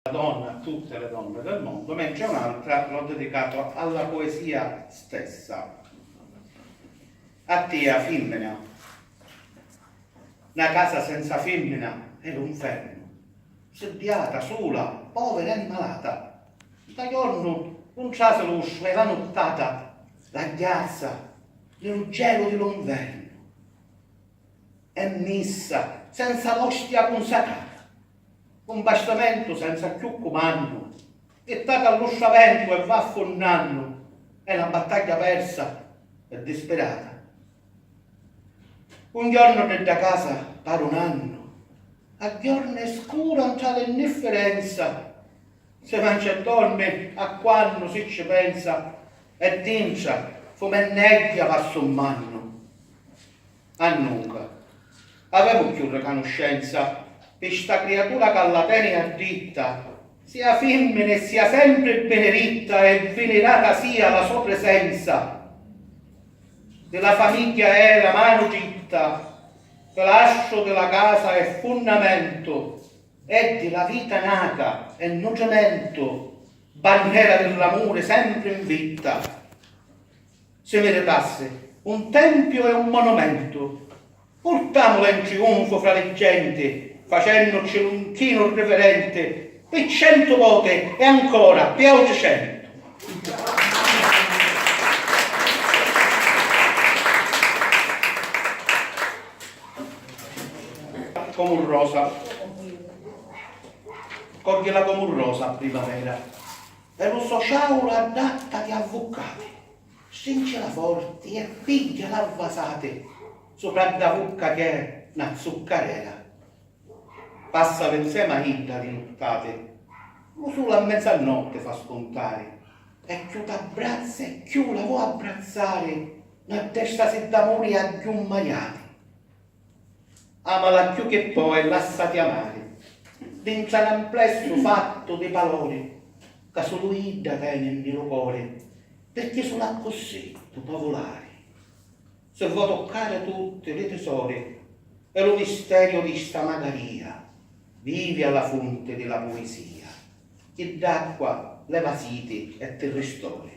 donna, a tutte le donne del mondo, mentre un'altra l'ho dedicato alla poesia stessa. A te, femmina. Una casa senza femmina è l'inferno. Sediata, sola, povera e malata. Da giorno non c'ha luce e la nottata la ghiazza nel gelo dell'inverno. È messa senza l'ostia consacrata, un bastamento senza più comando, gettata allo sciavento e va affonnando, è una battaglia persa e disperata. Un giorno da casa pare un anno, a giorno è scuro non c'è l'indifferenza, se mangia e dorme a quando si ci pensa, e dincia come nebbia va sommando. A nuca, avevo più riconoscenza per sta creatura che la tiene additta, sia femmina e sia sempre beneditta e venerata sia la sua presenza. Della famiglia è la mano gitta, l'ascio della casa è fondamento, è della vita nata e nutrimento, bandiera dell'amore sempre in vita. Se meritasse un tempio e un monumento, portamolo in trionfo fra le gente, facendoci un chino reverente, per 100 volte e ancora per 800. Come un rosa, cogliela come un rosa a primavera, e lo so sciaura adatta di avvocati, stringela forti e pigliala avvasate, sopra da vucca che è una zuccarera. Passa insieme a Ida di nottate, lo solo a mezzanotte fa spuntare, e più t'abbrazza e più la vuoi abbrazzare, una testa se d'amore a più maiati. Amala più che poi lassati amare, dentro l'amplesso fatto di parole, che solo Ida tiene nel cuore, perché sono così, tu puoi volare. Se vuoi toccare tutte le tesore, è lo misterio di sta magaria, vivi alla fonte della poesia, che d'acqua leva siti e te ristori.